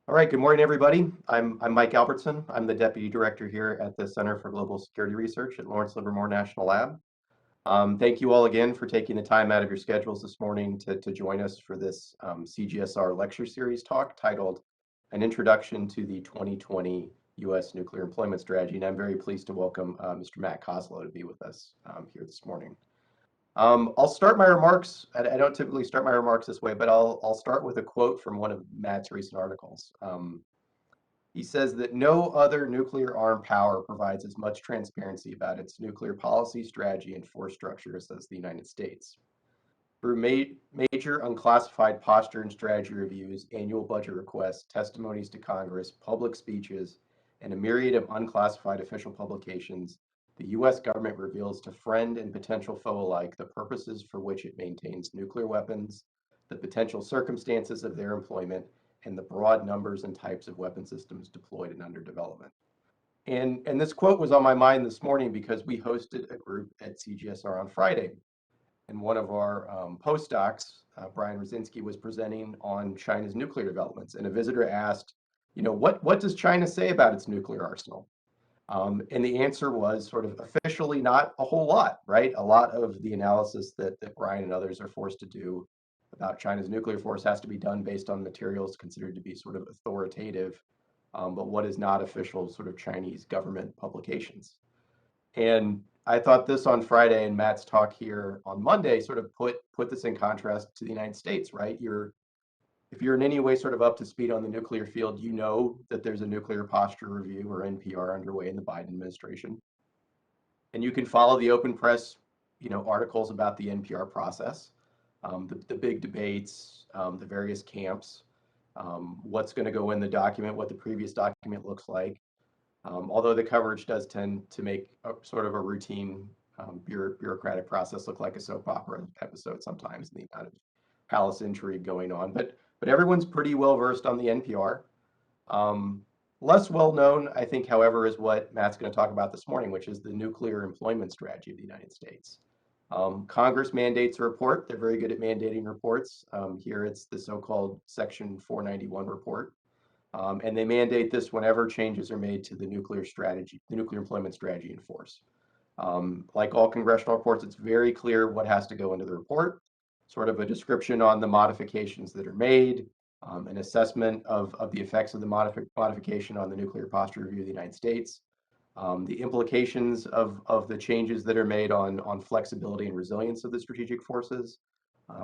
All right, good morning, everybody. I'm Mike Albertson. I'm the Deputy Director here at the Center for Global Security Research at Lawrence Livermore National Lab. Thank you all again for taking the time out of your schedules this morning to join us for this CGSR lecture series talk titled An Introduction to the 2020 U.S. Nuclear Employment Strategy. And I'm very pleased to welcome Mr. Matt Costlow to be with us here this morning. I'll start my remarks. I don't typically start my remarks this way, but I'll start with a quote from one of Matt's recent articles. He says that no other nuclear armed power provides as much transparency about its nuclear policy, strategy, and force structures as the United States. Through major unclassified posture and strategy reviews, annual budget requests, testimonies to Congress, public speeches, and a myriad of unclassified official publications, the U.S. government reveals to friend and potential foe alike the purposes for which it maintains nuclear weapons, the potential circumstances of their employment, and the broad numbers and types of weapon systems deployed and under development. And this quote was on my mind this morning because we hosted a group at CGSR on Friday. And one of our postdocs, Brian Rosinski, was presenting on China's nuclear developments. And a visitor asked, what does China say about its nuclear arsenal? And the answer was sort of officially not a whole lot, right? A lot of the analysis that Brian and others are forced to do about China's nuclear force has to be done based on materials considered to be sort of authoritative, but what is not official sort of Chinese government publications. And I thought this on Friday and Matt's talk here on Monday sort of put this in contrast to the United States, right? If you're in any way sort of up to speed on the nuclear field, you know that there's a nuclear posture review or NPR underway in the Biden administration. And you can follow the open press, articles about the NPR process, the big debates, the various camps, what's going to go in the document, what the previous document looks like. Although the coverage does tend to make sort of a routine bureaucratic process look like a soap opera episode sometimes, the amount of palace intrigue going on. But everyone's pretty well versed on the NPR. Less well known, I think, however, is what Matt's going to talk about this morning, which is the nuclear employment strategy of the United States. Congress mandates a report. They're very good at mandating reports. Here it's the so-called Section 491 report. And they mandate this whenever changes are made to the nuclear strategy, the nuclear employment strategy in force. Like all congressional reports, it's very clear what has to go into the report, sort of a description on the modifications that are made, an assessment of the effects of the modification on the nuclear posture review of the United States, the implications of the changes that are made on flexibility and resilience of the strategic forces,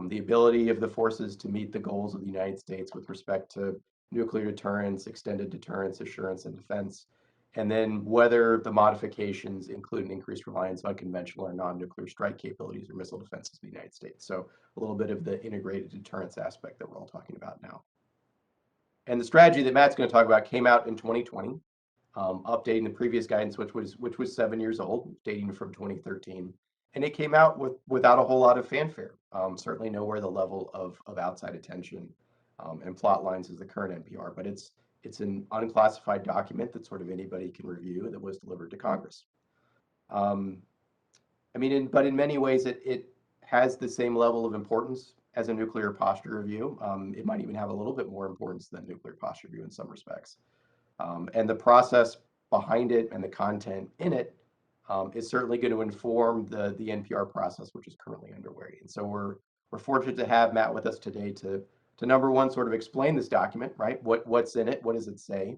the ability of the forces to meet the goals of the United States with respect to nuclear deterrence, extended deterrence, assurance, and defense, and then whether the modifications include an increased reliance on conventional or non-nuclear strike capabilities or missile defenses of the United States. So a little bit of the integrated deterrence aspect that we're all talking about now. And the strategy that Matt's going to talk about came out in 2020, updating the previous guidance, which was 7 years old, dating from 2013. And it came out without a whole lot of fanfare. Certainly nowhere the level of outside attention and plot lines as the current NPR, but it's an unclassified document that sort of anybody can review that was delivered to Congress. But in many ways, it has the same level of importance as a nuclear posture review. It might even have a little bit more importance than nuclear posture review in some respects. And the process behind it and the content in it is certainly going to inform the NPR process, which is currently underway. And so we're fortunate to have Matt with us today to number one, sort of explain this document, right? What's in it? What does it say?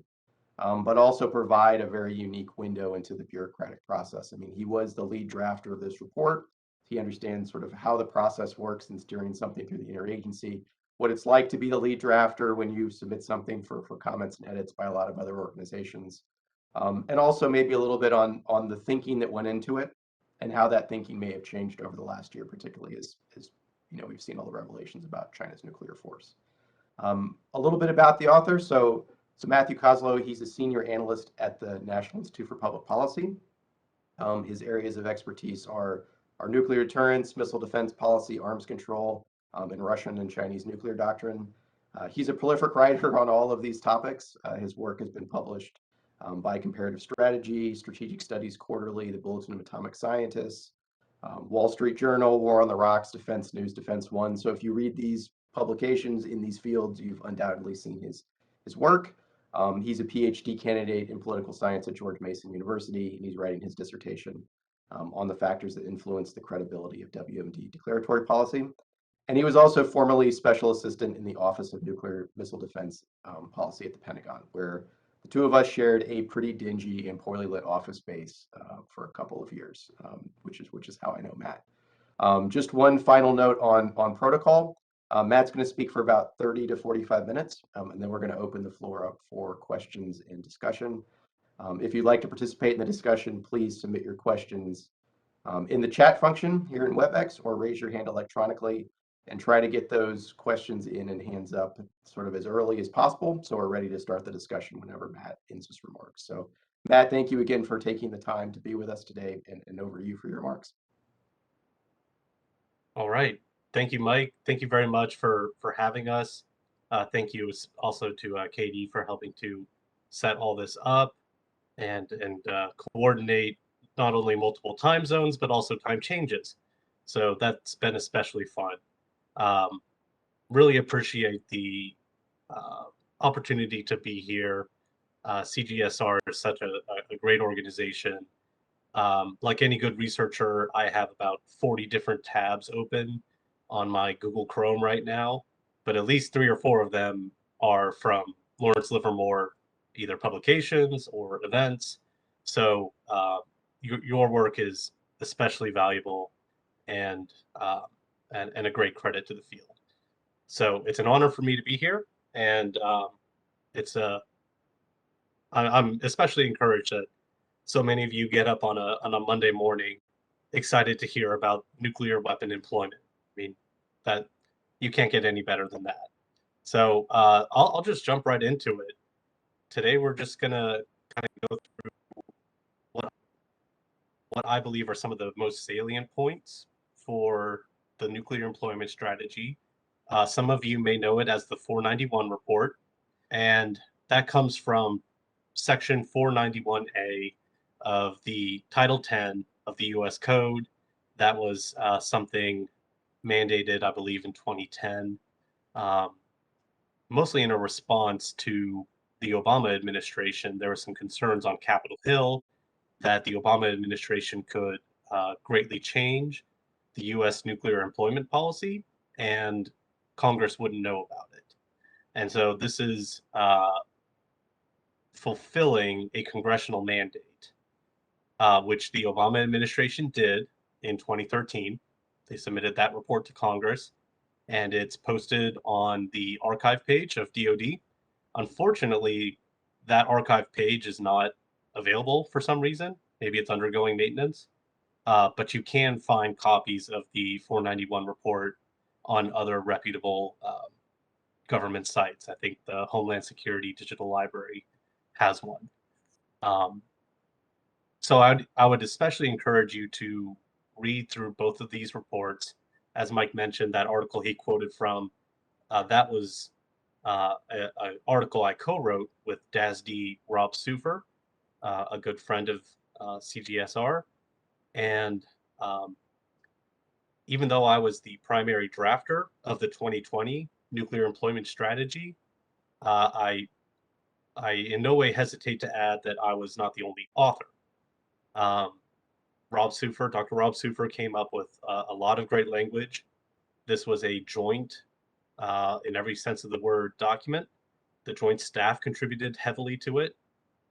But also provide a very unique window into the bureaucratic process. I mean, he was the lead drafter of this report. He understands sort of how the process works in steering something through the interagency, what it's like to be the lead drafter when you submit something for comments and edits by a lot of other organizations. And also maybe a little bit on the thinking that went into it and how that thinking may have changed over the last year, particularly as we've seen all the revelations about China's nuclear force. A little bit about the author. So Matthew Costlow, he's a senior analyst at the National Institute for Public Policy. His areas of expertise are nuclear deterrence, missile defense policy, arms control, and Russian and Chinese nuclear doctrine. He's a prolific writer on all of these topics. His work has been published by Comparative Strategy, Strategic Studies Quarterly, the Bulletin of Atomic Scientists, Wall Street Journal, War on the Rocks, Defense News, Defense One. So if you read these publications in these fields, you've undoubtedly seen his his work. He's a PhD candidate in political science at George Mason University, and he's writing his dissertation on the factors that influence the credibility of WMD declaratory policy. And he was also formerly special assistant in the Office of Nuclear Missile Defense Policy at the Pentagon, where the two of us shared a pretty dingy and poorly lit office space for a couple of years, which is how I know Matt. Just one final note on protocol. Matt's going to speak for about 30 to 45 minutes, and then we're going to open the floor up for questions and discussion. If you'd like to participate in the discussion, please submit your questions in the chat function here in WebEx, or raise your hand electronically, and try to get those questions in and hands up sort of as early as possible, so we're ready to start the discussion whenever Matt ends his remarks. So Matt, thank you again for taking the time to be with us today, and over to you for your remarks. All right. Thank you, Mike. Thank you very much for having us. Thank you also to Katie for helping to set all this up and coordinate not only multiple time zones, but also time changes. So that's been especially fun. Really appreciate the opportunity to be here. CGSR is such a great organization. Like any good researcher, I have about 40 different tabs open on my Google Chrome right now, but at least 3 or 4 of them are from Lawrence Livermore, either publications or events. So your work is especially valuable and, and a great credit to the field. So it's an honor for me to be here, and it's I'm especially encouraged that so many of you get up on a Monday morning excited to hear about nuclear weapon employment. I mean, that you can't get any better than that. So I'll just jump right into it. Today we're just gonna kind of go through what I believe are some of the most salient points for the nuclear employment strategy. Some of you may know it as the 491 report, and that comes from Section 491A of the Title 10 of the U.S. Code. That was something mandated, I believe, in 2010, mostly in a response to the Obama administration. There were some concerns on Capitol Hill that the Obama administration could greatly change the U.S. nuclear employment policy, and Congress wouldn't know about it. And so this is fulfilling a congressional mandate, which the Obama administration did in 2013. They submitted that report to Congress, and it's posted on the archive page of DoD. Unfortunately, that archive page is not available for some reason. Maybe it's undergoing maintenance, but you can find copies of the 491 report on other reputable government sites. I think the Homeland Security Digital Library has one. So I would especially encourage you to read through both of these reports. As Mike mentioned, that article he quoted from, that was an article I co-wrote with DASD Rob Sufer, a good friend of CGSR. And even though I was the primary drafter of the 2020 nuclear employment strategy, I in no way hesitate to add that I was not the only author. Dr. Rob Sufer came up with a lot of great language. This was a joint, in every sense of the word, document. The joint staff contributed heavily to it.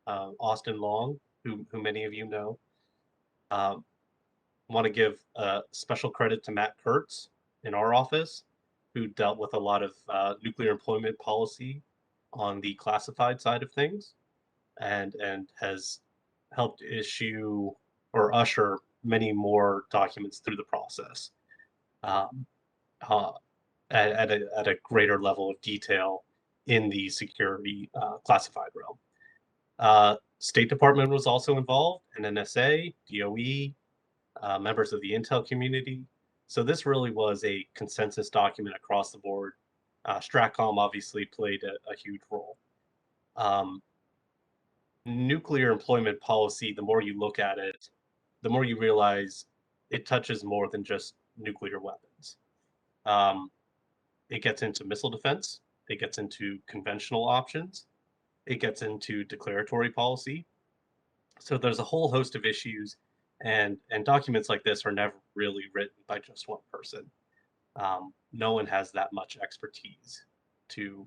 Austin Long, who many of you know. Want to give special credit to Matt Kurtz in our office, who dealt with a lot of nuclear employment policy on the classified side of things, and has helped issue or usher many more documents through the process um, uh, at a greater level of detail in the security classified realm. State Department was also involved, and NSA, DOE, members of the Intel community. So this really was a consensus document across the board. Stratcom obviously played a huge role. Nuclear employment policy, the more you look at it, the more you realize it touches more than just nuclear weapons. It gets into missile defense, it gets into conventional options, it gets into declaratory policy. So there's a whole host of issues, and documents like this are never really written by just one person. No one has that much expertise to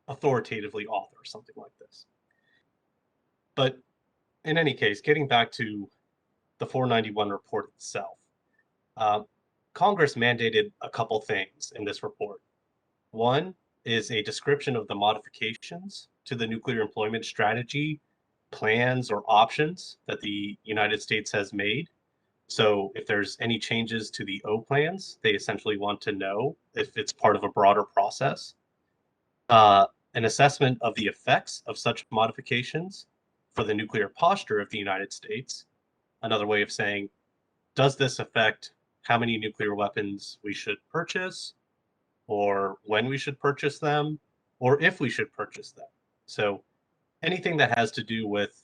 authoritatively author something like this. But in any case, getting back to the 491 report itself, uh, Congress mandated a couple things in this report. One is a description of the modifications to the nuclear employment strategy, plans, or options that the United States has made. So if there's any changes to the O plans, they essentially want to know if it's part of a broader process. An assessment of the effects of such modifications for the nuclear posture of the United States. Another way of saying, does this affect how many nuclear weapons we should purchase, or when we should purchase them, or if we should purchase them? So anything that has to do with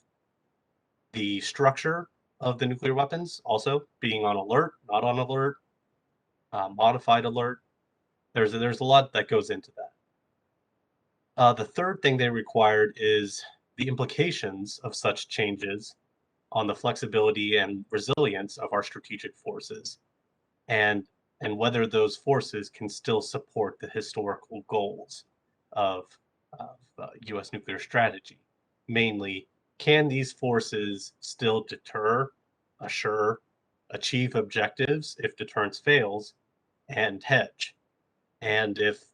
the structure of the nuclear weapons, also being on alert, not on alert, modified alert. There's a lot that goes into that. The third thing they required is the implications of such changes on the flexibility and resilience of our strategic forces, and whether those forces can still support the historical goals of U.S. nuclear strategy. Mainly, can these forces still deter, assure, achieve objectives if deterrence fails, and hedge? And if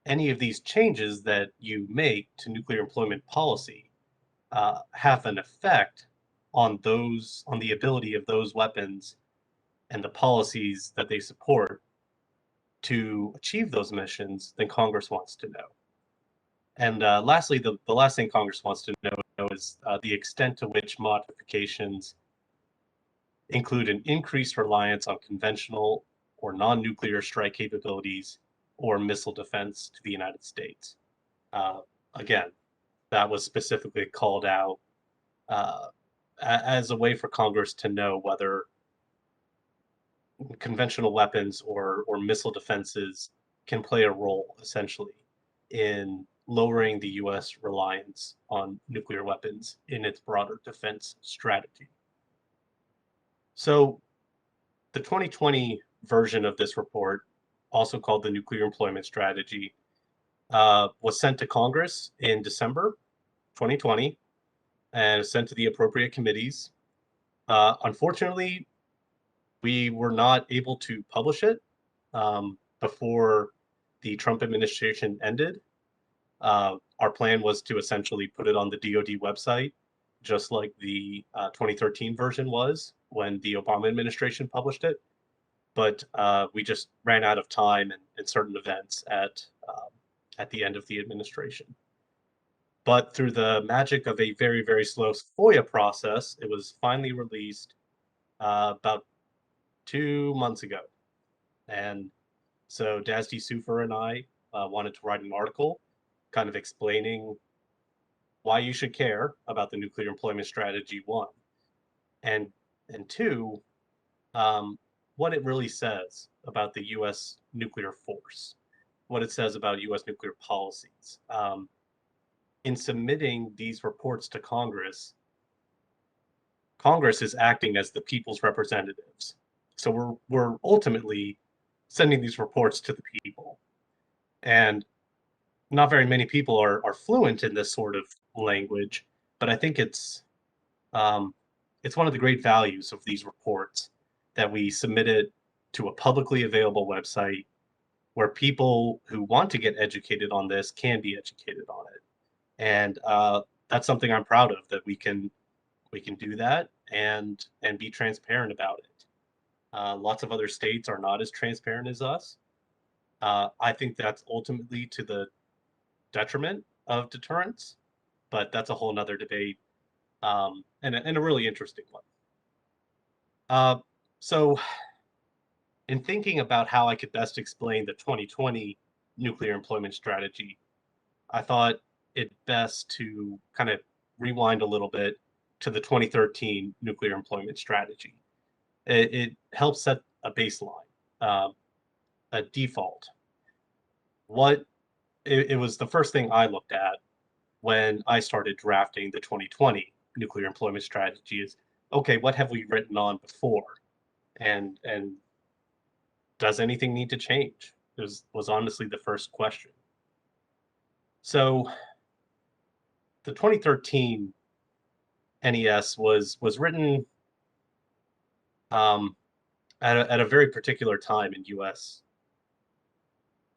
any of these changes that you make to nuclear employment policy have an effect on the ability of those weapons and the policies that they support to achieve those missions, then Congress wants to know. And lastly, the last thing Congress wants to know is the extent to which modifications include an increased reliance on conventional or non-nuclear strike capabilities or missile defense to the United States. Uh, Again, that was specifically called out uh, as a way for Congress to know whether conventional weapons or missile defenses can play a role, essentially, in lowering the U.S. reliance on nuclear weapons in its broader defense strategy. So the 2020 version of this report, also called the Nuclear Employment Strategy, was sent to Congress in December 2020 and sent to the appropriate committees. Unfortunately, we were not able to publish it before the Trump administration ended. Our plan was to essentially put it on the DoD website, just like the 2013 version was when the Obama administration published it. But we just ran out of time and certain events at the end of the administration. But through the magic of a very, very slow FOIA process, it was finally released about 2 months ago. And so Dasdi Sufer and I wanted to write an article kind of explaining why you should care about the nuclear employment strategy, one, and two, what it really says about the U.S. nuclear force, what it says about U.S. nuclear policies. In submitting these reports to Congress, Congress is acting as the people's representatives. So we're ultimately sending these reports to the people. And not very many people are fluent in this sort of language, but I think it's one of the great values of these reports that we submit it to a publicly available website where people who want to get educated on this can be educated on it. And that's something I'm proud of, that we can do that and be transparent about it. Lots of other states are not as transparent as us. I think that's ultimately to the detriment of deterrence, but that's a whole nother debate, and a really interesting one. Uh, so in thinking about how I could best explain the 2020 nuclear employment strategy, I thought it best to kind of rewind a little bit to the 2013 nuclear employment strategy. It helps set a baseline, a default. what it was the first thing I looked at when I started drafting the 2020 nuclear employment strategy is, okay, what have we written on before? And does anything need to change? Was honestly the first question. So the 2013 NES was written um, at a very particular time in U.S.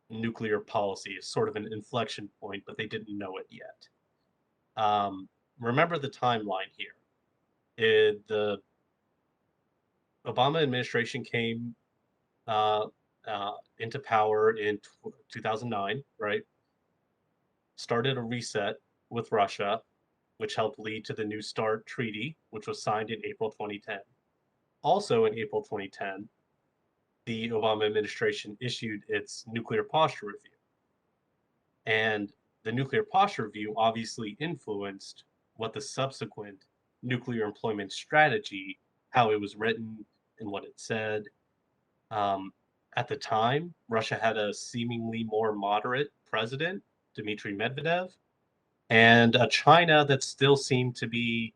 nuclear policy, sort of an inflection point, but they didn't know it yet. Um, Remember the timeline here. The Obama administration came uh, into power in 2009, right? Started a reset with Russia, which helped lead to the New START Treaty, which was signed in April 2010. Also in April 2010, the Obama administration issued its nuclear posture review. And the nuclear posture review obviously influenced what the subsequent nuclear employment strategy, how it was written and what it said. Um, at the time, Russia had a seemingly more moderate president, Dmitry Medvedev, and a China that still seemed to be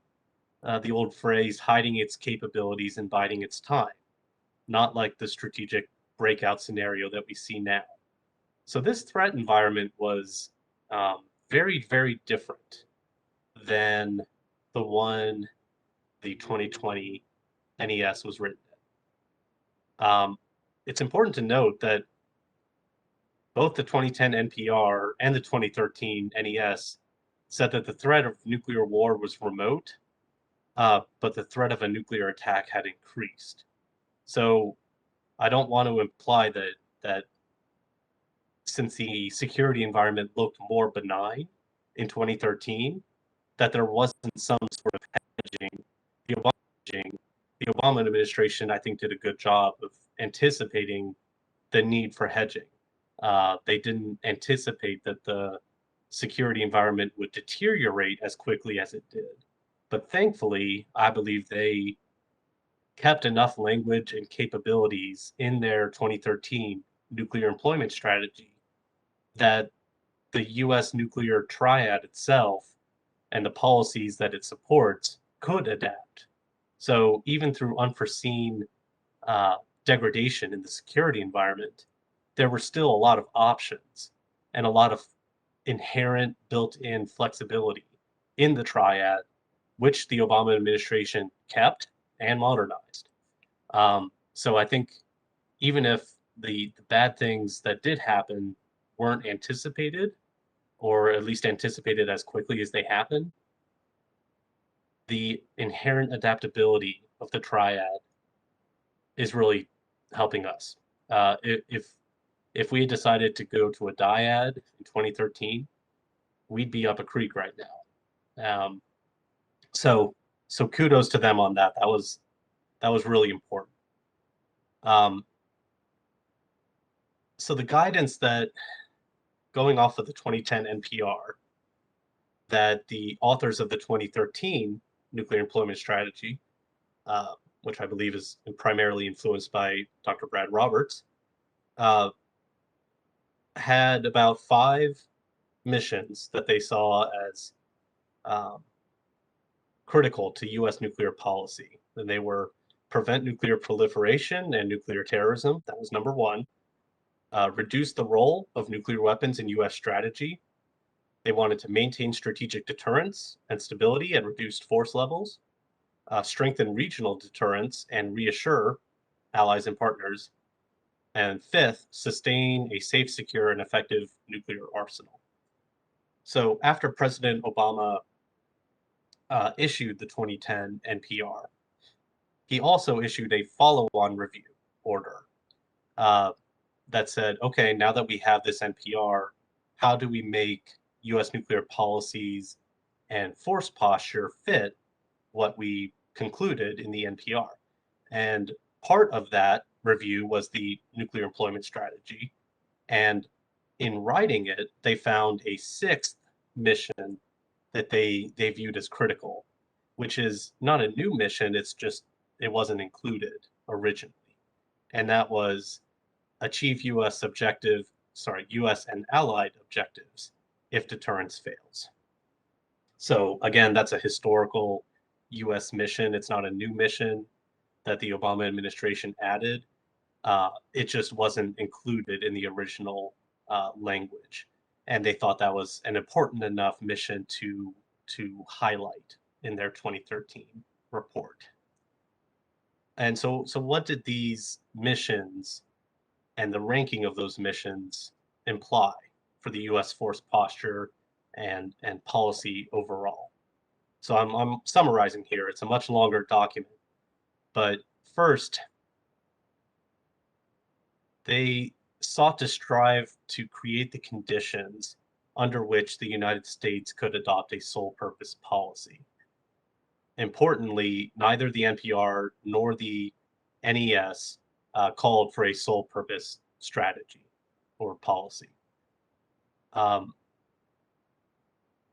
the old phrase, hiding its capabilities and biding its time, not like the strategic breakout scenario that we see now. So this threat environment was very, very different than the one the 2020 NES was written in. It's important to note that both the 2010 NPR and the 2013 NES said that the threat of nuclear war was remote, but the threat of a nuclear attack had increased. So I don't want to imply that since the security environment looked more benign in 2013, that there wasn't some sort of hedging. The Obama, the Obama administration, I think, did a good job of anticipating the need for hedging. They didn't anticipate that the security environment would deteriorate as quickly as it did. But thankfully, I believe they kept enough language and capabilities in their 2013 nuclear employment strategy that the US nuclear triad itself and the policies that it supports could adapt. So even through unforeseen uh, degradation in the security environment, there were still a lot of options and a lot of inherent built-in flexibility in the triad, which the Obama administration kept and modernized. So I think even if the bad things that did happen weren't anticipated, or at least anticipated as quickly as they happened, the inherent adaptability of the triad is really helping us. If we had decided to go to a dyad in 2013, we'd be up a creek right now. So so kudos to them on that. That was really important. Um, so the guidance that going off of the 2010 NPR that the authors of the 2013 nuclear employment strategy, which I believe is primarily influenced by Dr. Brad Roberts, uh, had about 5 missions that they saw as um, critical to U.S. nuclear policy. And they were prevent nuclear proliferation and nuclear terrorism. That was number one. Reduce the role of nuclear weapons in U.S. strategy. They wanted to maintain strategic deterrence and stability at reduced force levels, strengthen regional deterrence and reassure allies and partners. And fifth, sustain a safe, secure, and effective nuclear arsenal. So after President Obama issued the 2010 NPR, he also issued a follow-on review order uh, that said, okay, now that we have this NPR, how do we make U.S. nuclear policies and force posture fit what we concluded in the NPR? And part of that review was the nuclear employment strategy. And in writing it, they found a sixth mission that they viewed as critical, which is not a new mission, it's just it wasn't included originally. And that was achieve US objective U.S. and allied objectives if deterrence fails. So again, that's a historical U.S. mission. It's not a new mission that the Obama administration added. It just wasn't included in the original language, and they thought that was an important enough mission to highlight in their 2013 report. And so what did these missions and the ranking of those missions imply for the U.S. force posture and policy overall? So I'm summarizing here. It's a much longer document, but first, they sought to strive to create the conditions under which the United States could adopt a sole purpose policy. Importantly, neither the NPR nor the NES called for a sole purpose strategy or policy.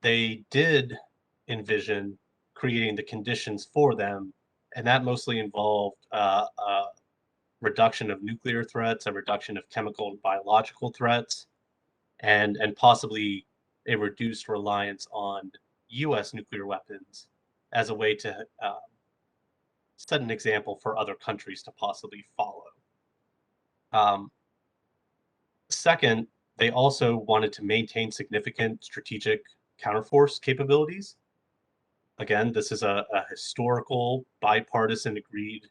They did envision creating the conditions for them, and that mostly involved a reduction of nuclear threats, a reduction of chemical and biological threats, and possibly a reduced reliance on U.S. nuclear weapons as a way to set an example for other countries to possibly follow. Second, they also wanted to maintain significant strategic counterforce capabilities. Again, this is a historical, bipartisan agreed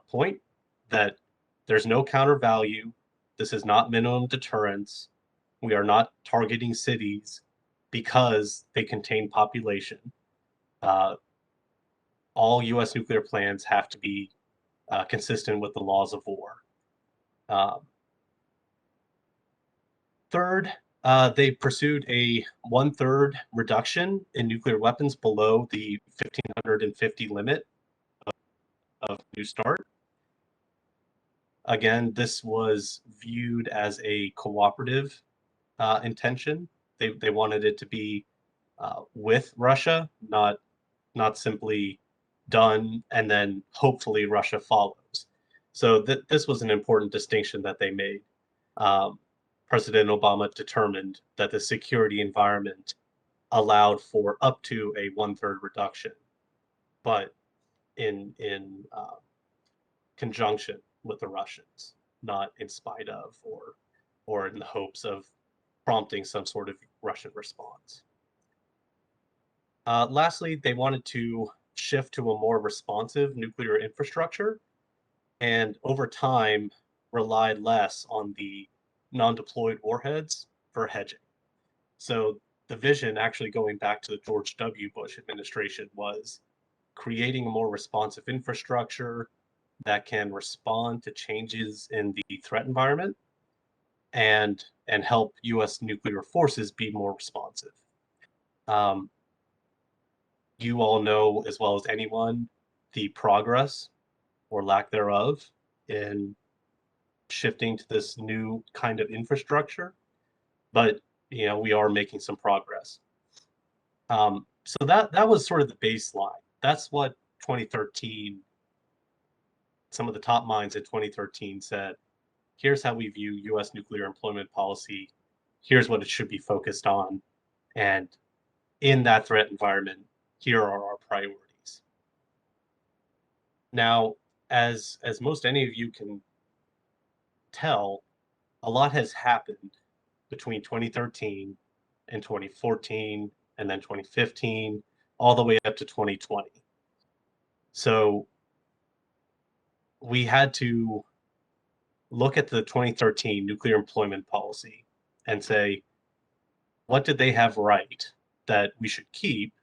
point that there's no counter value. This is not minimum deterrence. We are not targeting cities because they contain population. All U.S. nuclear plans have to be consistent with the laws of war. Third, they pursued a 1/3 reduction in nuclear weapons below the 1,550 limit of New START. Again, this was viewed as a cooperative intention. They wanted it to be with Russia, not simply done and then hopefully Russia follows. So this was an important distinction that they made. President Obama determined that the security environment allowed for up to a 1/3 reduction, but in conjunction with the Russians, not in spite of or in the hopes of prompting some sort of Russian response. Lastly, they wanted to shift to a more responsive nuclear infrastructure and over time relied less on the non-deployed warheads for hedging. So the vision, actually going back to the George W. Bush administration, was creating a more responsive infrastructure that can respond to changes in the threat environment and help U.S. nuclear forces be more responsive. You all know as well as anyone the progress or lack thereof in shifting to this new kind of infrastructure, but we are making some progress. So that was sort of the baseline. That's what 2013, some of the top minds in 2013 said, here's how we view U.S. nuclear employment policy. Here's what it should be focused on. And in that threat environment, here are our priorities. Now, as most any of you can tell, a lot has happened between 2013 and 2014, and then 2015, all the way up to 2020. So we had to look at the 2013 nuclear employment policy and say, what did they have right that we should keep?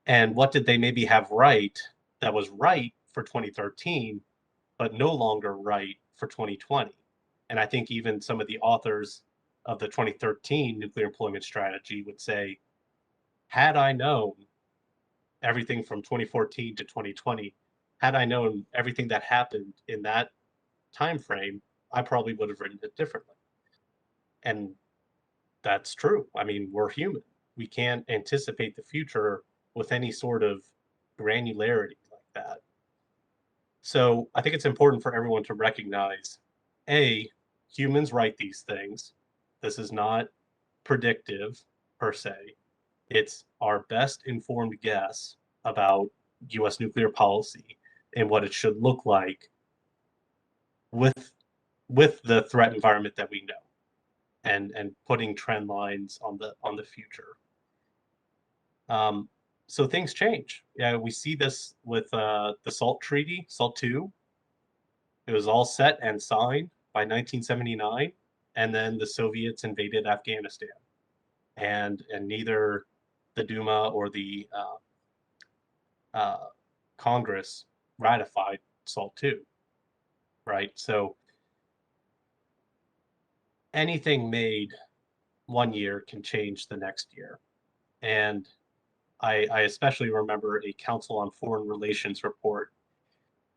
And what did they maybe have right that was right for 2013, but no longer right for 2020? And I think even some of the authors of the 2013 nuclear employment strategy would say, had I known everything from 2014 to 2020, had I known everything that happened in that time frame, I probably would have written it differently. And that's true. I mean, we're human. We can't anticipate the future with any sort of granularity like that. So I think it's important for everyone to recognize, A, humans write these things. This is not predictive per se. It's our best informed guess about US nuclear policy and what it should look like with the threat environment that we know, and putting trend lines on the future. So things change. Yeah, we see this with the SALT Treaty, SALT II. It was all set and signed by 1979, and then the Soviets invaded Afghanistan, and neither the Duma or the Congress ratified SALT II, right? So anything made one year can change the next year. And I especially remember a Council on Foreign Relations report.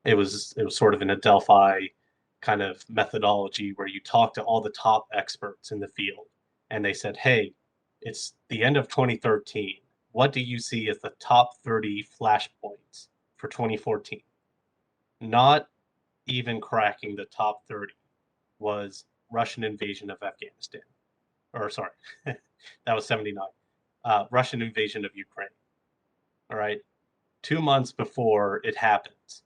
It was sort of an Adelphi kind of methodology where you talk to all the top experts in the field, and they said, "Hey, it's the end of 2013. What do you see as the top 30 flashpoints for 2014?" Not even cracking the top 30 was Russian invasion of Afghanistan. Or sorry, that was 79. Russian invasion of Ukraine. All right. 2 months before it happens,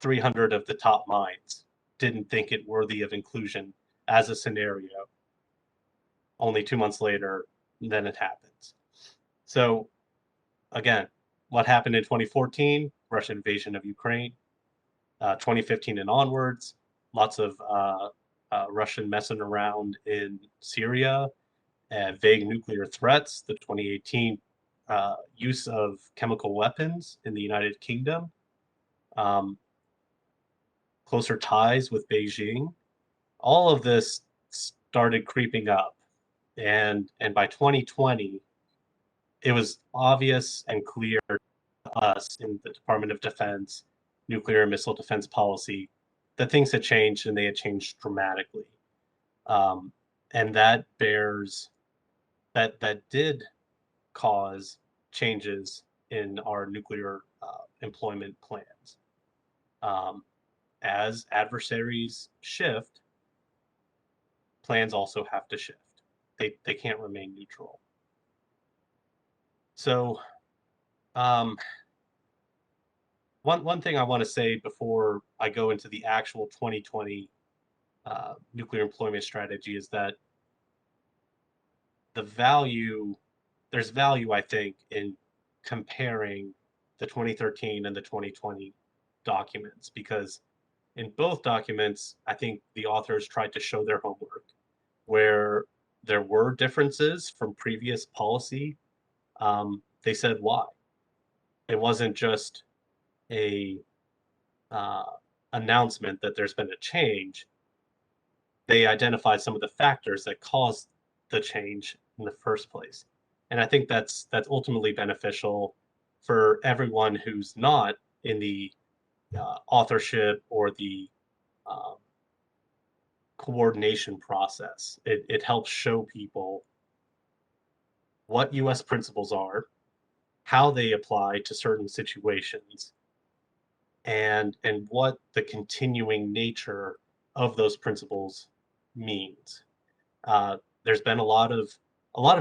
300 of the top minds didn't think it worthy of inclusion as a scenario. Only 2 months later, then it happens. So again, what happened in 2014? Russian invasion of Ukraine. 2015 and onwards, lots of Russian messing around in Syria, vague nuclear threats, the 2018 use of chemical weapons in the United Kingdom, closer ties with Beijing. All of this started creeping up. And by 2020, it was obvious and clear to us in the Department of Defense, nuclear and missile defense policy, that things had changed, and they had changed dramatically. And that bears that did cause changes in our nuclear employment plans. As adversaries shift, plans also have to shift. They can't remain neutral. So one thing I want to say before I go into the actual 2020 nuclear employment strategy is that there's value, I think, in comparing the 2013 and the 2020 documents, because in both documents, I think the authors tried to show their homework. Where there were differences from previous policy, they said why. It wasn't just a uh, announcement that there's been a change. They identified some of the factors that caused the change in the first place. And I think that's ultimately beneficial for everyone who's not in the authorship or the um, coordination process. It helps show people what US principles are, how they apply to certain situations, and what the continuing nature of those principles means. There's been a lot of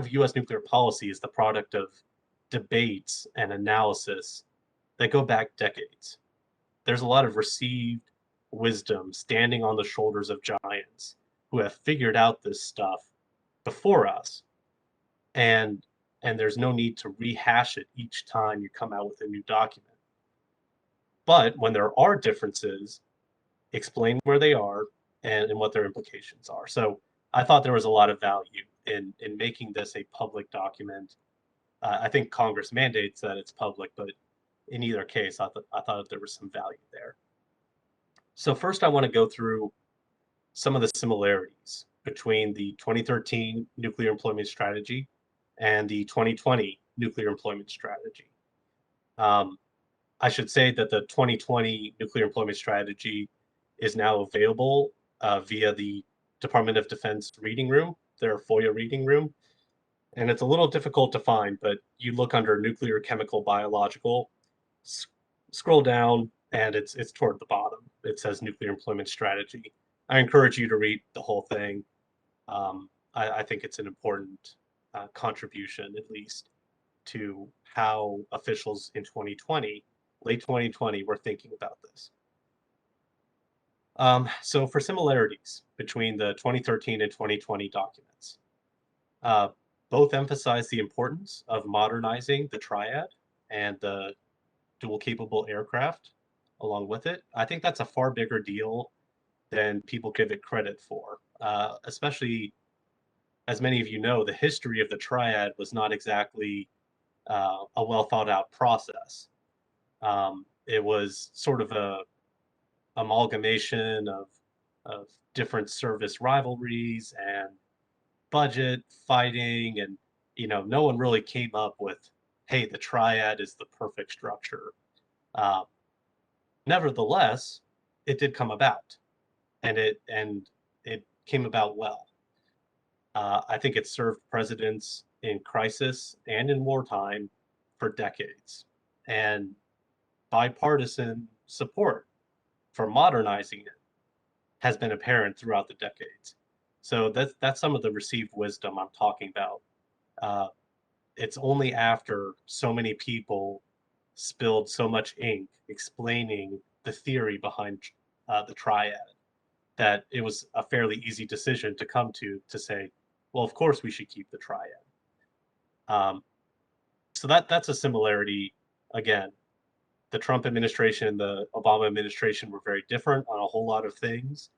U.S. nuclear policy is the product of debates and analysis that go back decades. There's a lot of received wisdom standing on the shoulders of giants who have figured out this stuff before us, and there's no need to rehash it each time you come out with a new document. But when there are differences, explain where they are and what their implications are. So I thought there was a lot of value in making this a public document. I think Congress mandates that it's public, but in either case, I thought there was some value there. So first, I want to go through some of the similarities between the 2013 nuclear employment strategy and the 2020 nuclear employment strategy. I should say that the 2020 nuclear employment strategy is now available via the Department of Defense reading room, their FOIA reading room. And it's a little difficult to find, but you look under nuclear, chemical, biological, scroll down, and it's toward the bottom. It says nuclear employment strategy. I encourage you to read the whole thing. I think it's an important contribution, at least, to how officials in 2020, late 2020, were thinking about this. So for similarities between the 2013 and 2020 documents, uh, both emphasize the importance of modernizing the triad and the dual capable aircraft along with it. I think that's a far bigger deal than people give it credit for, especially as many of you know, the history of the triad was not exactly a well thought out process. It was sort of a amalgamation of different service rivalries and budget fighting, and no one really came up with, hey, the triad is the perfect structure. Um, Nevertheless, it did come about, and it came about well. I think it served presidents in crisis and in wartime for decades, and bipartisan support for modernizing it has been apparent throughout the decades. So that's some of the received wisdom I'm talking about. Uh, it's only after so many people spilled so much ink explaining the theory behind the triad that it was a fairly easy decision to come to say, well, of course we should keep the triad. Um, so that's a similarity. Again, the Trump administration and the Obama administration were very different on a whole lot of things,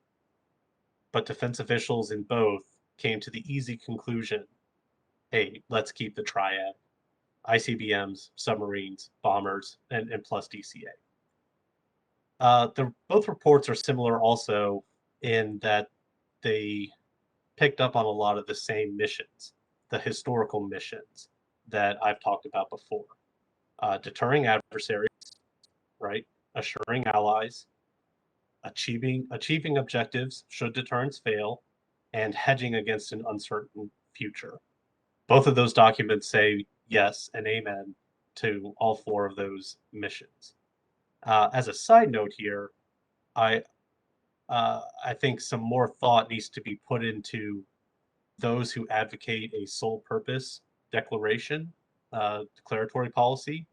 but defense officials in both came to the easy conclusion, hey, let's keep the triad: ICBMs, submarines, bombers, and plus DCA. Both reports are similar also in that they picked up on a lot of the same missions, the historical missions that I've talked about before. Deterring adversaries, right? Assuring allies, achieving objectives should deterrence fail, and hedging against an uncertain future. Both of those documents say yes and amen to all four of those missions. As a side note here, I I think some more thought needs to be put into those who advocate a sole purpose declaration, declaratory policy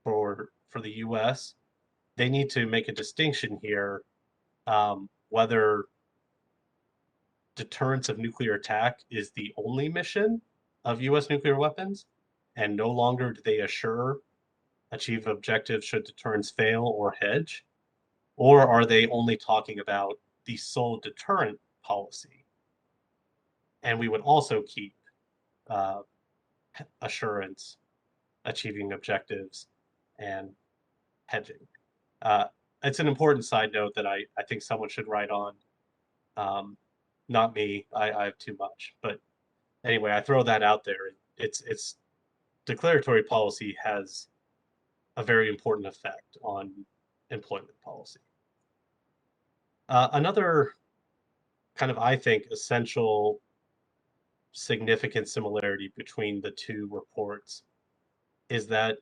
for the U.S. They need to make a distinction here, whether deterrence of nuclear attack is the only mission of U.S. nuclear weapons, and no longer do they achieve objectives should deterrence fail or hedge, or are they only talking about the sole deterrent policy? And we would also keep uh, assurance, achieving objectives, and hedging. Uh, it's an important side note that I think someone should write on. Um, Not me. I have too much. But anyway, I throw that out there. It's declaratory policy has a very important effect on employment policy. Another kind of, I think, essential significant similarity between the two reports is that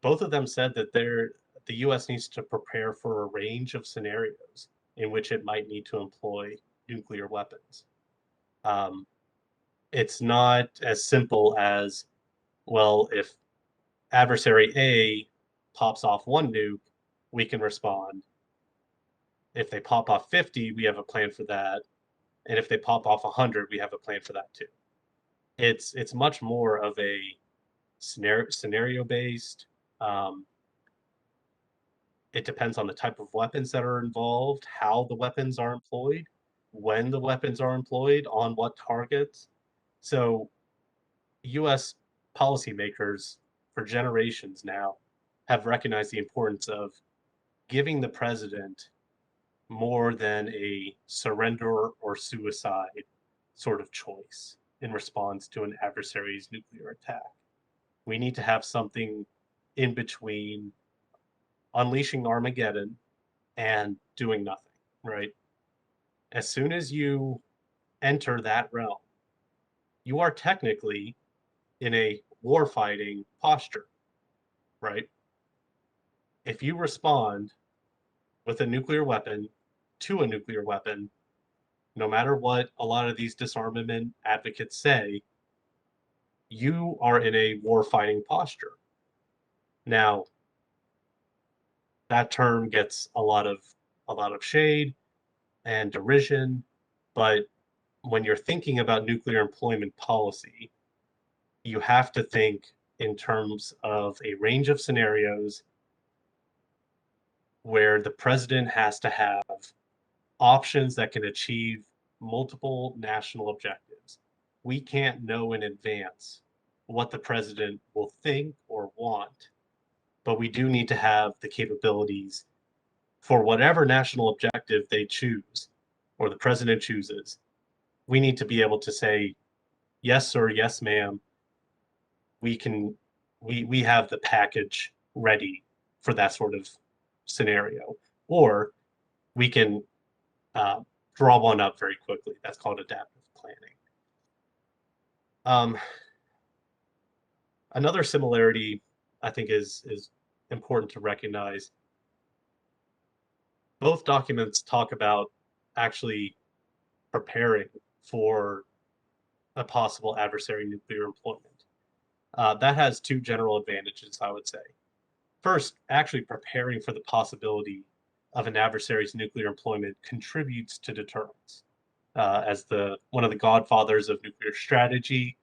both of them said that the U.S. needs to prepare for a range of scenarios in which it might need to employ nuclear weapons. Um, it's not as simple as, well, if adversary A pops off one nuke, we can respond. If they pop off 50, we have a plan for that. And if they pop off 100, we have a plan for that too. It's much more of a scenario based. Um, it depends on the type of weapons that are involved, how the weapons are employed, when the weapons are employed, on what targets. So U.S. policymakers for generations now have recognized the importance of giving the president more than a surrender or suicide sort of choice in response to an adversary's nuclear attack. We need to have something in between unleashing Armageddon and doing nothing, right? As soon as you enter that realm, you are technically in a warfighting posture, right? If you respond with a nuclear weapon to a nuclear weapon, no matter what a lot of these disarmament advocates say, you are in a war fighting posture. Now, that term gets a lot of shade and derision, but when you're thinking about nuclear employment policy, you have to think in terms of a range of scenarios where the president has to have options that can achieve multiple national objectives. We can't know in advance what the president will think or want, but we do need to have the capabilities for whatever national objective they choose or the president chooses. We need to be able to say, yes, sir, yes, ma'am, we can we have the package ready for that sort of scenario, or we can uh, draw one up very quickly. That's called adaptive planning. Um, Another similarity I think is important to recognize. Both documents talk about actually preparing for a possible adversary nuclear employment. That has two general advantages, I would say. First, actually preparing for the possibility of an adversary's nuclear employment contributes to deterrence. As the one of the godfathers of nuclear strategy,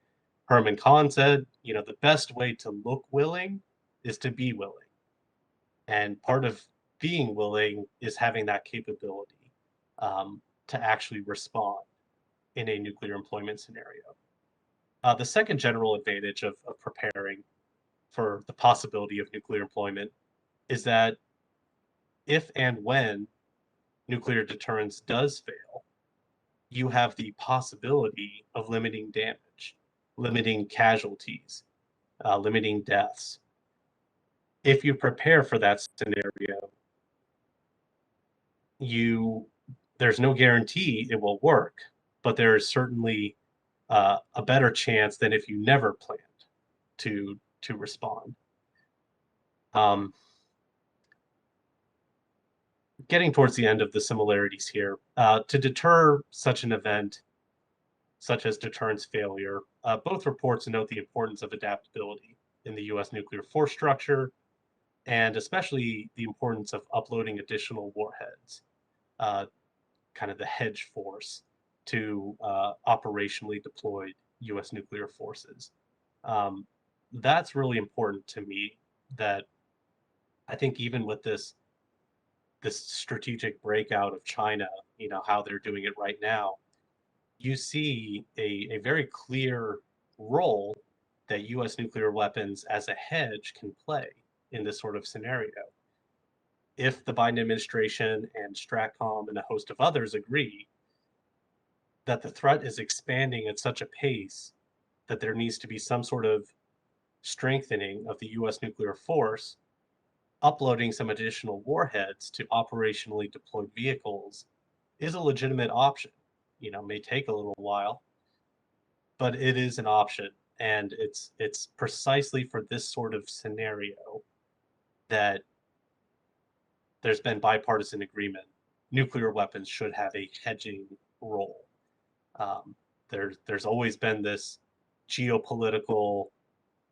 Herman Kahn said, the best way to look willing is to be willing. And part of being willing is having that capability to actually respond in a nuclear employment scenario. The second general advantage of preparing for the possibility of nuclear employment is that if and when nuclear deterrence does fail, you have the possibility of limiting damage, limiting casualties, limiting deaths. If you prepare for that scenario, you there's no guarantee it will work, but there is certainly a better chance than if you never planned to respond. Um, Getting towards the end of the similarities here, to deter such an event, such as deterrence failure, both reports note the importance of adaptability in the U.S. nuclear force structure, and especially the importance of uploading additional warheads, uh, kind of the hedge force to operationally deployed U.S. nuclear forces. Um, that's really important to me. That I think even with this strategic breakout of China, how they're doing it right now, you see a very clear role that U.S. nuclear weapons as a hedge can play in this sort of scenario. If the Biden administration and Stratcom and a host of others agree that the threat is expanding at such a pace that there needs to be some sort of strengthening of the U.S. nuclear force, uploading some additional warheads to operationally deployed vehicles is a legitimate option. May take a little while, but it is an option, and it's precisely for this sort of scenario that there's been bipartisan agreement. Nuclear weapons should have a hedging role. Um, there's always been this geopolitical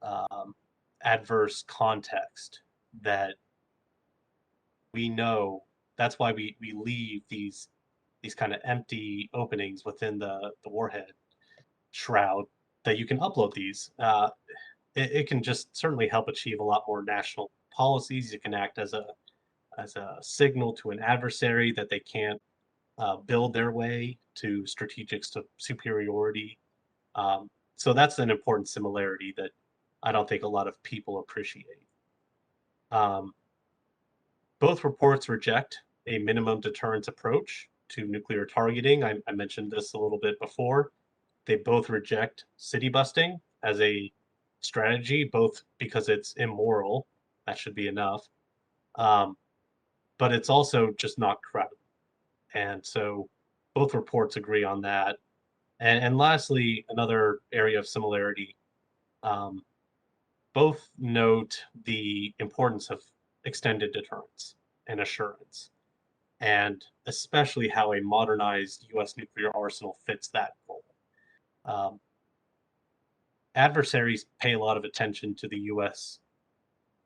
um, adverse context that we know. That's why we leave these kind of empty openings within the warhead shroud that you can upload these. It can just certainly help achieve a lot more national policies. It can act as a signal to an adversary that they can't build their way to strategic superiority. So that's an important similarity that I don't think a lot of people appreciate. Um, Both reports reject a minimum deterrence approach to nuclear targeting. I mentioned this a little bit before. They both reject city busting as a strategy, both because it's immoral, that should be enough, um, but it's also just not credible. And so both reports agree on that. And lastly, another area of similarity, um, both note the importance of extended deterrence and assurance. and especially how a modernized U.S. nuclear arsenal fits that goal. Um, Adversaries pay a lot of attention to the U.S.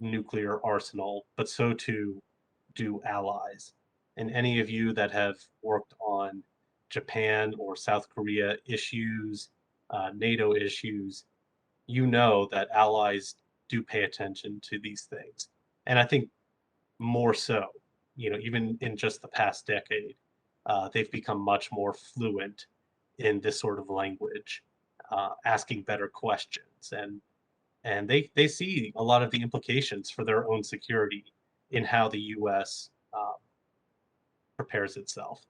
nuclear arsenal, but so too do allies. And any of you that have worked on Japan or South Korea issues, NATO issues, you know that allies do pay attention to these things. And I think more so, even in just the past decade, they've become much more fluent in this sort of language, asking better questions, and they see a lot of the implications for their own security in how the U.S. Prepares itself.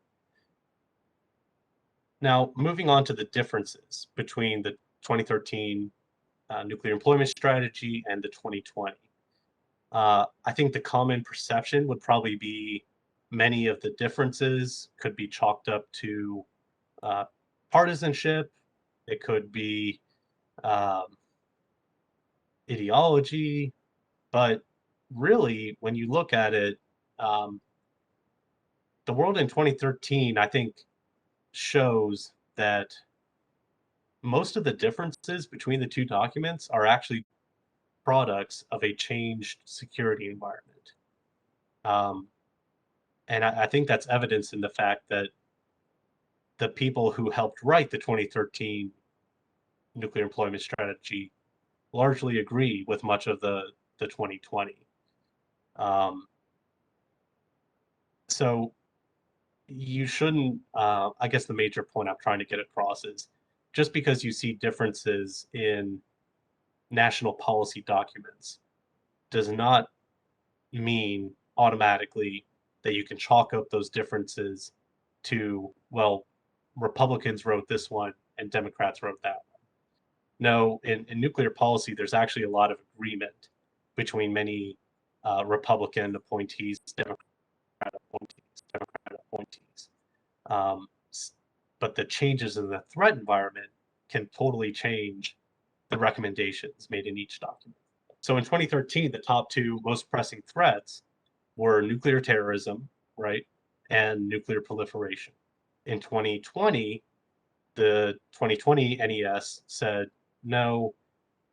Now, moving on to the differences between the 2013 nuclear employment strategy and the 2020. I think the common perception would probably be many of the differences could be chalked up to uh, partisanship. It could be um, ideology, but really, when you look at it, um, the world in 2013, I think, shows that most of the differences between the two documents are actually products of a changed security environment. Um, and I think that's evidence in the fact that the people who helped write the 2013 nuclear employment strategy largely agree with much of the 2020. Um, so you shouldn't, I guess the major point I'm trying to get across is just because you see differences in national policy documents does not mean automatically that you can chalk up those differences to, well, Republicans wrote this one and Democrats wrote that one. No, in nuclear policy, there's actually a lot of agreement between many Republican appointees, Democrat appointees. Um, but the changes in the threat environment can totally change the recommendations made in each document. So in 2013, the top two most pressing threats were nuclear terrorism, right, and nuclear proliferation. In 2020, the 2020 NES said, no,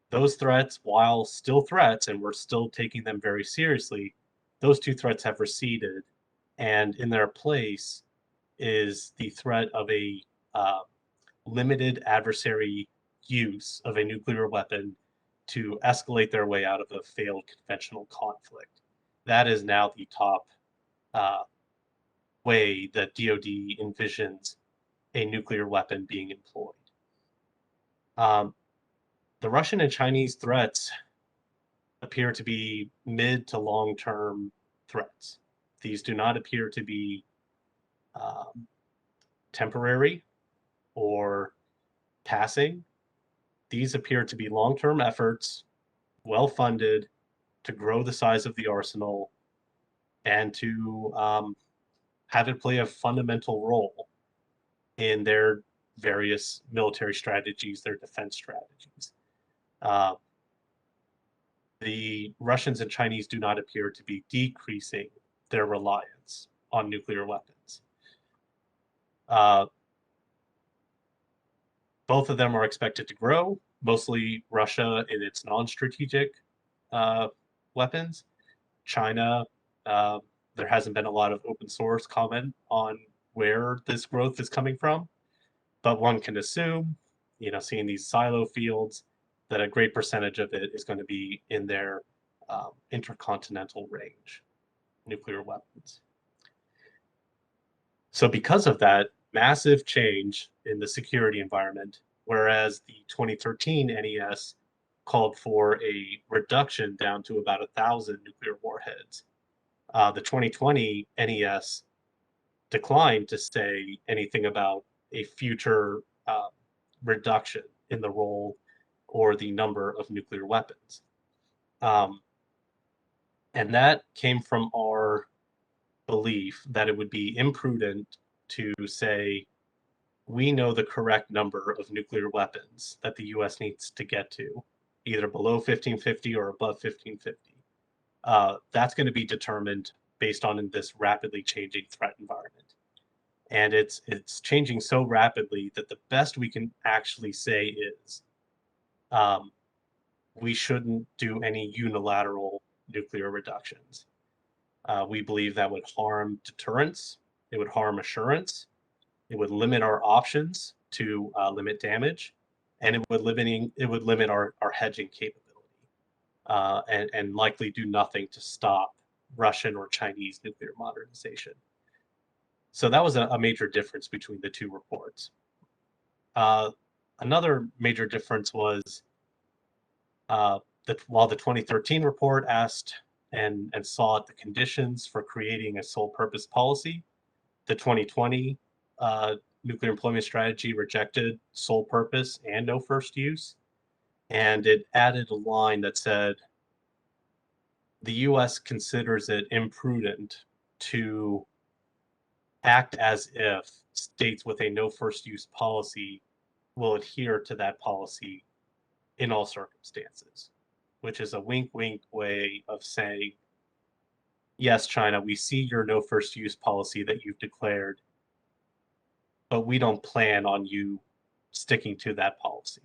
those threats, while still threats, and we're still taking them very seriously, those two threats have receded, and in their place is the threat of a uh, limited adversary use of a nuclear weapon to escalate their way out of a failed conventional conflict. That is now the top uh, way that DoD envisions a nuclear weapon being employed. Um, the Russian and Chinese threats appear to be mid to long term threats. These do not appear to be um, temporary or passing. These appear to be long term efforts, well funded, to grow the size of the arsenal and to have it play a fundamental role in their various military strategies, their defense strategies. Uh, the Russians and Chinese do not appear to be decreasing their reliance on nuclear weapons. Uh, both of them are expected to grow, mostly Russia in its non strategic uh, weapons. China, uh, there hasn't been a lot of open source comment on where this growth is coming from, but one can assume, seeing these silo fields, that a great percentage of it is going to be in their intercontinental range nuclear weapons. So, because of that massive change in the security environment, whereas the 2013 NES called for a reduction down to about 1,000 nuclear warheads, the 2020 NES declined to say anything about a future reduction in the role or the number of nuclear weapons. Um, and that came from our belief that it would be imprudent to say, we know the correct number of nuclear weapons that the US needs to get to, either below 1550 or above 1550. That's going to be determined based on this rapidly changing threat environment. And it's changing so rapidly that the best we can actually say is um, we shouldn't do any unilateral nuclear reductions. We believe that would harm deterrence, it would harm assurance, it would limit our options to limit damage, and it would limit our hedging capability, and likely do nothing to stop Russian or Chinese nuclear modernization. So that was a major difference between the two reports. Uh, Another major difference was that while the 2013 report asked and sought the conditions for creating a sole purpose policy, the 2020 uh, nuclear employment strategy rejected sole purpose and no first use. And it added a line that said the US considers it imprudent to act as if states with a no first use policy will adhere to that policy in all circumstances, which is a wink wink way of saying, yes, China, we see your no first use policy that you've declared, but we don't plan on you sticking to that policy.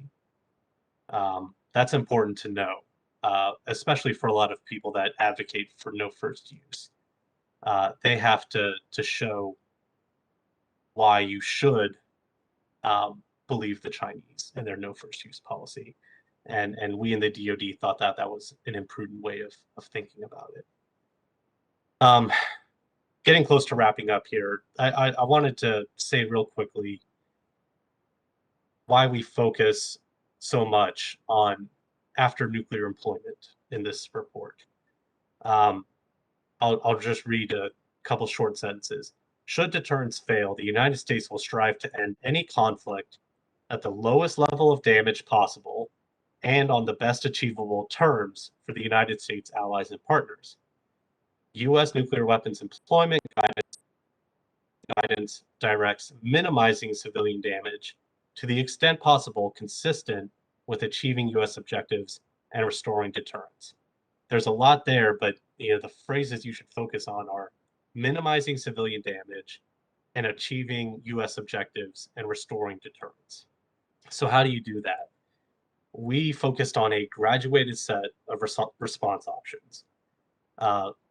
That's important to know, especially for a lot of people that advocate for no first use. They have to show why you should believe the Chinese and their no first use policy. And we in the DoD thought that that was an imprudent way of thinking about it. Getting close to wrapping up here, I wanted to say real quickly why we focus so much on after nuclear employment in this report. Um, I'll just read a couple short sentences. Should deterrence fail, the United States will strive to end any conflict at the lowest level of damage possible and on the best achievable terms for the United States allies and partners. U.S. nuclear weapons employment guidance directs minimizing civilian damage to the extent possible consistent with achieving U.S. objectives and restoring deterrence. There's a lot there, but the phrases you should focus on are minimizing civilian damage and achieving U.S. objectives and restoring deterrence. So how do you do that? We focused on a graduated set of response options.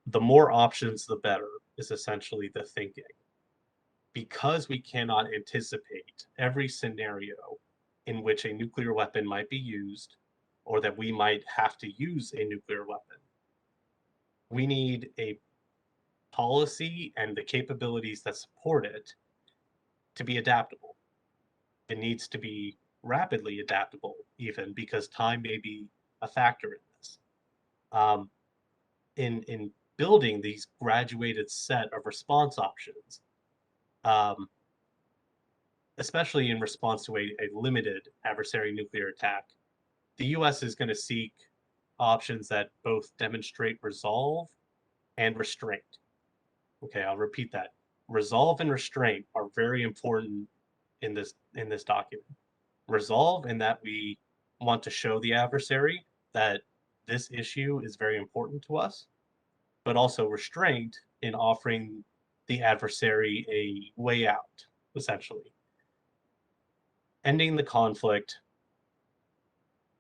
The more options, the better, is essentially the thinking. Because we cannot anticipate every scenario in which a nuclear weapon might be used or that we might have to use a nuclear weapon, we need a policy and the capabilities that support it to be adaptable. It needs to be rapidly adaptable, even because time may be a factor in this. In building these graduated set of response options, especially in response to a limited adversary nuclear attack, the US is going to seek options that both demonstrate resolve and restraint. Okay, I'll repeat that. Resolve and restraint are very important in this document. Resolve in that we want to show the adversary that this issue is very important to us, but also restraint in offering the adversary a way out, essentially. Ending the conflict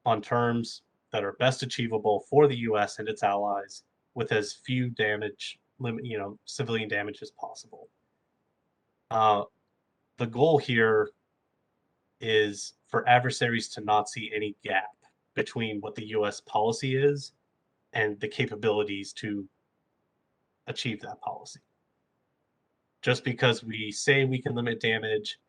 on terms that are best achievable for the US and its allies with as few civilian damage as possible. The goal here is for adversaries to not see any gap between what the US policy is and the capabilities to achieve that policy. Just because we say we can limit damage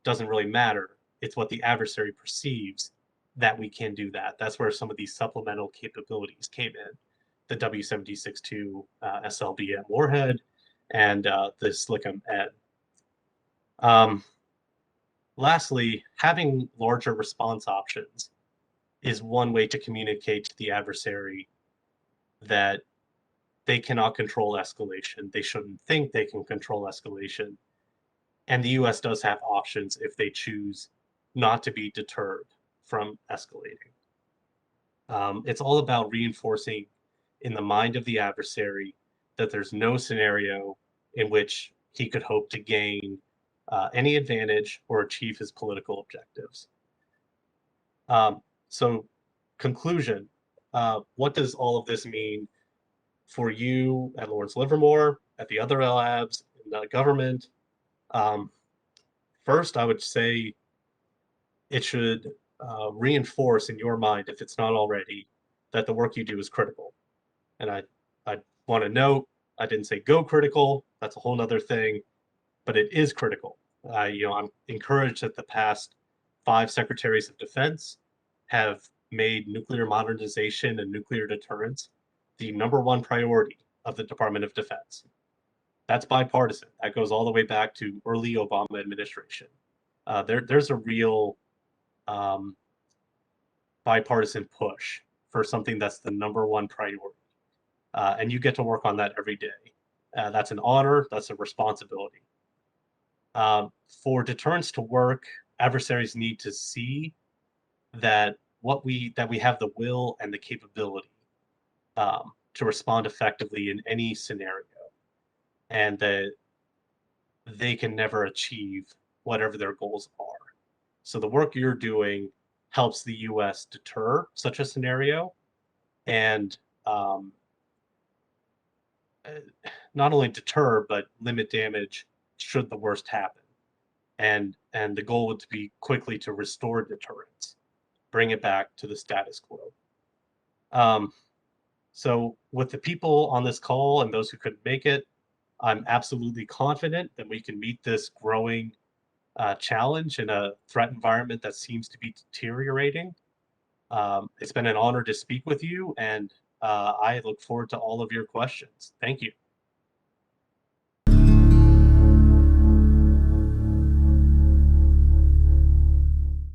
doesn't really matter. It's what the adversary perceives that we can do that. That's where some of these supplemental capabilities came in. The W76-2 SLBM warhead and the SLICM-N. Lastly, having larger response options is one way to communicate to the adversary that they cannot control escalation. They shouldn't think they can control escalation. And the US does have options if they choose not to be deterred from escalating. It's all about reinforcing in the mind of the adversary that there's no scenario in which he could hope to gain any advantage or achieve his political objectives. So, conclusion, what does all of this mean for you at Lawrence Livermore, at the other labs, in the government? Um, First, I would say it should reinforce in your mind, if it's not already, that the work you do is critical. And I want to note, I didn't say go critical. That's a whole nother thing, but it is critical. I'm encouraged that the past 5 secretaries of defense have made nuclear modernization and nuclear deterrence the #1 priority of the Department of Defense. That's bipartisan. That goes all the way back to early Obama administration. There's a real um, bipartisan push for something that's the #1 priority. And you get to work on that every day. That's an honor, that's a responsibility. For deterrence to work, adversaries need to see that we have the will and the capability to respond effectively in any scenario, and that they can never achieve whatever their goals are. So the work you're doing helps the U.S. deter such a scenario, and um, uh, not only deter but limit damage should the worst happen. And the goal would be quickly to restore deterrence, bring it back to the status quo. Um, so with the people on this call and those who couldn't make it, I'm absolutely confident that we can meet this growing challenge in a threat environment that seems to be deteriorating. It's been an honor to speak with you, and I look forward to all of your questions. Thank you.